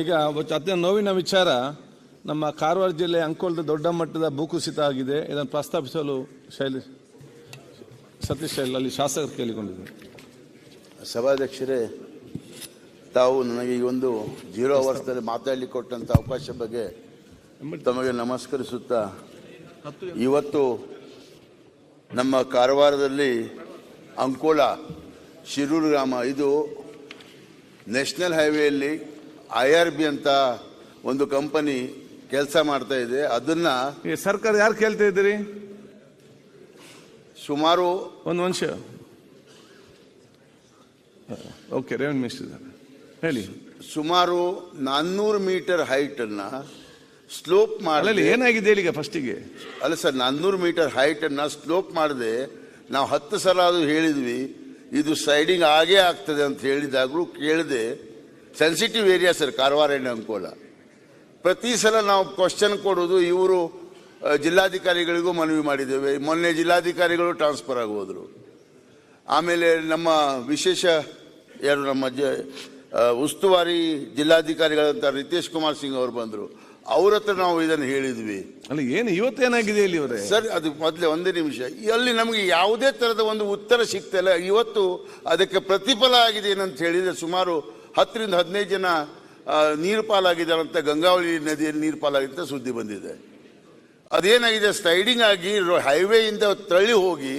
ಈಗ ಅತ್ಯಂತ ನೋವಿನ ವಿಚಾರ, ನಮ್ಮ ಕಾರವಾರ ಜಿಲ್ಲೆ ಅಂಕೋಲದ ದೊಡ್ಡ ಮಟ್ಟದ ಭೂಕುಸಿತ ಆಗಿದೆ. ಇದನ್ನು ಪ್ರಸ್ತಾಪಿಸಲು ಸತೀಶ್ ಶೈಲ್ ಅಲ್ಲಿ ಶಾಸಕರು ಕೇಳಿಕೊಂಡಿದ್ದಾರೆ. ಸಭಾಧ್ಯಕ್ಷರೇ, ತಾವು ನನಗೆ ಈ ಒಂದು 0 ಅವರ್ಸ್ನಲ್ಲಿ ಮಾತಾಡಲಿಕ್ಕೆ ಕೊಟ್ಟಂಥ ಅವಕಾಶ ಬಗ್ಗೆ ತಮಗೆ ನಮಸ್ಕರಿಸುತ್ತಾ, ಇವತ್ತು ನಮ್ಮ ಕಾರವಾರದಲ್ಲಿ ಅಂಕೋಲ ಶಿರೂರು ಗ್ರಾಮ, ಇದು ನ್ಯಾಷನಲ್ ಹೈವೇಯಲ್ಲಿ IRB ಅಂತ ಒಂದು ಕಂಪನಿ ಕೆಲಸ ಮಾಡ್ತಾ ಇದೆ. ಅದನ್ನ ಸರ್ಕಾರ ಯಾರು ಕೇಳ್ತಾ ಇದ್ದೀರಿ? ಸುಮಾರು ಒಂದು ನಿಮಿಷ. ಓಕೆ, ರೆವೆನ್ಯೂ ಮಿನಿಸ್ಟರ್ ಹೇಳಿ. ಸುಮಾರು 400 ಮೀಟರ್ ಹೈಟ್ ಅನ್ನ ಸ್ಲೋಪ್ ಮಾಡಿ, ಏನಾಗಿದೆ ಈಗ ಫಸ್ಟಿಗೆ? ಅಲ್ಲ ಸರ್, 400 ಮೀಟರ್ ಹೈಟ್ ಅನ್ನ ಸ್ಲೋಪ್ ಮಾಡದೆ ನಾವು 10 ಸಲ ಅದು ಹೇಳಿದ್ವಿ, ಇದು ಸೈಡಿಂಗ್ ಆಗೇ ಆಗ್ತದೆ ಅಂತ ಹೇಳಿದಾಗಲೂ ಕೇಳದೆ. Sensitive area sir Karwar and Ankola. ಪ್ರತಿ ಸಲ ನಾವು ಕ್ವಶನ್ ಕೊಡೋದು, ಇವರು ಜಿಲ್ಲಾಧಿಕಾರಿಗಳಿಗೂ ಮನವಿ ಮಾಡಿದ್ದೇವೆ. ಮೊನ್ನೆ ಜಿಲ್ಲಾಧಿಕಾರಿಗಳು ಟ್ರಾನ್ಸ್ಫರ್ ಆಗಿ ಹೋದರು. ಆಮೇಲೆ ನಮ್ಮ ವಿಶೇಷ ಯಾರು ನಮ್ಮ ಉಸ್ತುವಾರಿ ಜಿಲ್ಲಾಧಿಕಾರಿಗಳಂತ ರಿತೇಶ್ ಕುಮಾರ್ ಸಿಂಗ್ ಅವರು ಬಂದರು. ಅವ್ರ ಹತ್ರ ನಾವು ಇದನ್ನು ಹೇಳಿದ್ವಿ. ಅಲ್ಲಿ ಏನು ಇವತ್ತೇನಾಗಿದೆ ಇಲ್ಲಿ ಅವರೇ? ಸರ್, ಅದು ಮೊದಲೇ ಒಂದೇ ನಿಮಿಷ. ಅಲ್ಲಿ ನಮಗೆ ಯಾವುದೇ ಥರದ ಒಂದು ಉತ್ತರ ಸಿಗ್ತಿಲ್ಲ. ಇವತ್ತು ಅದಕ್ಕೆ ಪ್ರತಿಫಲ ಆಗಿದೆ ಏನಂತ ಹೇಳಿದರೆ, ಸುಮಾರು 10 ರಿಂದ 15 ಜನ ನೀರು ಪಾಲಾಗಿದ್ದಾರೆ ಅಂತ, ಗಂಗಾವಳಿ ನದಿಯಲ್ಲಿ ನೀರು ಪಾಲಾಗಿದೆ ಅಂತ ಸುದ್ದಿ ಬಂದಿದೆ. ಅದೇನಾಗಿದೆ, ಸ್ಲೈಡಿಂಗ್ ಆಗಿ ಹೈವೇಯಿಂದ ತಳ್ಳಿ ಹೋಗಿ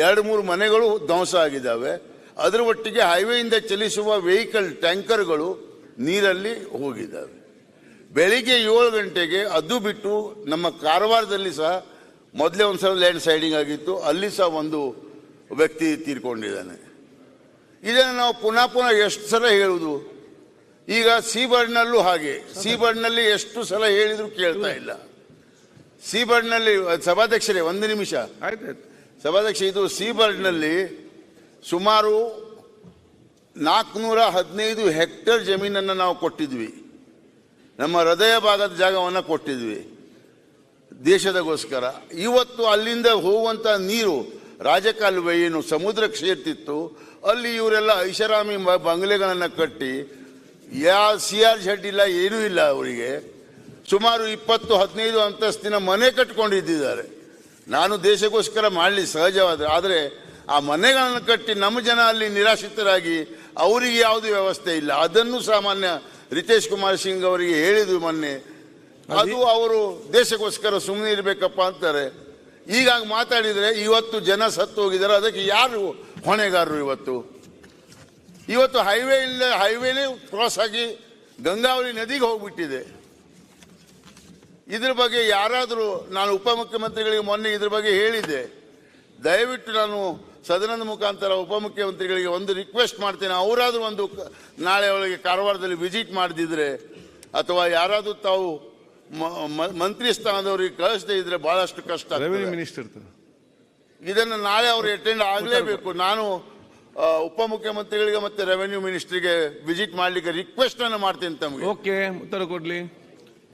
2-3 ಮನೆಗಳು ಧ್ವಂಸ ಆಗಿದ್ದಾವೆ. ಅದರ ಒಟ್ಟಿಗೆ ಹೈವೇಯಿಂದ ಚಲಿಸುವ ವೆಹಿಕಲ್ ಟ್ಯಾಂಕರ್ಗಳು ನೀರಲ್ಲಿ ಹೋಗಿದ್ದಾವೆ. ಬೆಳಿಗ್ಗೆ 7 ಗಂಟೆಗೆ ಅದು ಬಿಟ್ಟು ನಮ್ಮ ಕಾರವಾರದಲ್ಲಿ ಸಹ ಮೊದಲೇ ಒಂದು ಸಲ ಲ್ಯಾಂಡ್ ಸ್ಲೈಡಿಂಗ್ ಆಗಿತ್ತು, ಅಲ್ಲಿ ಸಹ ಒಂದು ವ್ಯಕ್ತಿ ತೀರ್ಕೊಂಡಿದ್ದಾನೆ. ಇದನ್ನು ನಾವು ಪುನಃ ಎಷ್ಟು ಸಲ ಹೇಳುವುದು? ಈಗ ಸೀಬರ್ಡ್ನಲ್ಲೂ ಹಾಗೆ, ಸೀಬರ್ಡ್ನಲ್ಲಿ ಎಷ್ಟು ಸಲ ಹೇಳಿದ್ರು ಕೇಳ್ತಾ ಇಲ್ಲ. ಸೀಬರ್ಡ್ನಲ್ಲಿ ಸಭಾಧ್ಯಕ್ಷರೇ ಒಂದು ನಿಮಿಷ. ಸಭಾಧ್ಯಕ್ಷ, ಇದು ಸೀಬರ್ಡ್ನಲ್ಲಿ ಸುಮಾರು 415 ಹೆಕ್ಟೇರ್ ಜಮೀನನ್ನು ನಾವು ಕೊಟ್ಟಿದ್ವಿ. ನಮ್ಮ ಹೃದಯ ಭಾಗದ ಜಾಗವನ್ನು ಕೊಟ್ಟಿದ್ವಿ ದೇಶದಗೋಸ್ಕರ. ಇವತ್ತು ಅಲ್ಲಿಂದ ಹೋಗುವಂಥ ನೀರು ರಾಜಕಾಲುವೆ ಏನು ಸಮುದ್ರಕ್ಕೆ ಸೇರ್ತಿತ್ತು, ಅಲ್ಲಿ ಇವರೆಲ್ಲ ಐಷಾರಾಮಿ ಬಂಗ್ಲೆಗಳನ್ನು ಕಟ್ಟಿ, CR ಇಲ್ಲ, ಏನೂ ಇಲ್ಲ ಅವರಿಗೆ. ಸುಮಾರು 20-15 ಅಂತಸ್ತಿನ ಮನೆ ಕಟ್ಕೊಂಡಿದ್ದಾರೆ. ನಾನು ದೇಶಕ್ಕೋಸ್ಕರ ಮಾಡಲಿ ಸಹಜವಾದ, ಆದರೆ ಆ ಮನೆಗಳನ್ನು ಕಟ್ಟಿ ನಮ್ಮ ಜನ ಅಲ್ಲಿ ನಿರಾಶ್ರಿತರಾಗಿ ಅವರಿಗೆ ಯಾವುದೇ ವ್ಯವಸ್ಥೆ ಇಲ್ಲ. ಅದನ್ನು ಸಾಮಾನ್ಯ ರಿತೇಶ್ ಕುಮಾರ್ ಸಿಂಗ್ ಅವರಿಗೆ ಹೇಳಿದ್ವಿ ಮೊನ್ನೆ. ಅದು ಅವರು ದೇಶಕ್ಕೋಸ್ಕರ ಸುಮ್ಮನೆ ಇರಬೇಕಪ್ಪ ಅಂತಾರೆ. ಈಗ ಮಾತಾಡಿದರೆ ಇವತ್ತು ಜನ ಸತ್ತು ಹೋಗಿದ್ದಾರೆ. ಅದಕ್ಕೆ ಯಾರು ಹೊಣೆಗಾರರು? ಇವತ್ತು ಹೈವೇನೇ ಕ್ರಾಸ್ ಆಗಿ ಗಂಗಾವಳಿ ನದಿಗೆ ಹೋಗ್ಬಿಟ್ಟಿದೆ. ಇದ್ರ ಬಗ್ಗೆ ಯಾರಾದರೂ, ನಾನು ಉಪಮುಖ್ಯಮಂತ್ರಿಗಳಿಗೆ ಮೊನ್ನೆ ಇದ್ರ ಬಗ್ಗೆ ಹೇಳಿದ್ದೆ. ದಯವಿಟ್ಟು ನಾನು ಸದನದ ಮುಖಾಂತರ ಉಪಮುಖ್ಯಮಂತ್ರಿಗಳಿಗೆ ಒಂದು ರಿಕ್ವೆಸ್ಟ್ ಮಾಡ್ತೇನೆ. ಅವರಾದ್ರೂ ಒಂದು ನಾಳೆ ಒಳಗೆ ಕಾರವಾರದಲ್ಲಿ ವಿಸಿಟ್ ಮಾಡದಿದ್ರೆ, ಅಥವಾ ಯಾರಾದರೂ ತಾವು ಮಂತ್ರಿ ಸ್ಥಾನದವರಿಗೆ ಕಳಿಸದೇ ಇದ್ರೆ ಬಹಳಷ್ಟು ಕಷ್ಟ. ರೆವಿನ್ಯೂ ಮಿನಿಸ್ಟರ್ ಇದನ್ನು ನಾಳೆ ಅವರು ಅಟೆಂಡ್ ಆಗಲೇಬೇಕು. ನಾನು ಉಪಮುಖ್ಯಮಂತ್ರಿಗಳಿಗೆ ಮತ್ತೆ ರೆವಿನ್ಯೂ ಮಿನಿಸ್ಟ್ರಿಗೆ ವಿಸಿಟ್ ಮಾಡಲಿಕ್ಕೆ ರಿಕ್ವೆಸ್ಟ್ ಅನ್ನು ಮಾಡ್ತೇನೆ ತಮಗೆ. ಓಕೆ, ಉತ್ತರ ಕೊಡ್ಲಿ.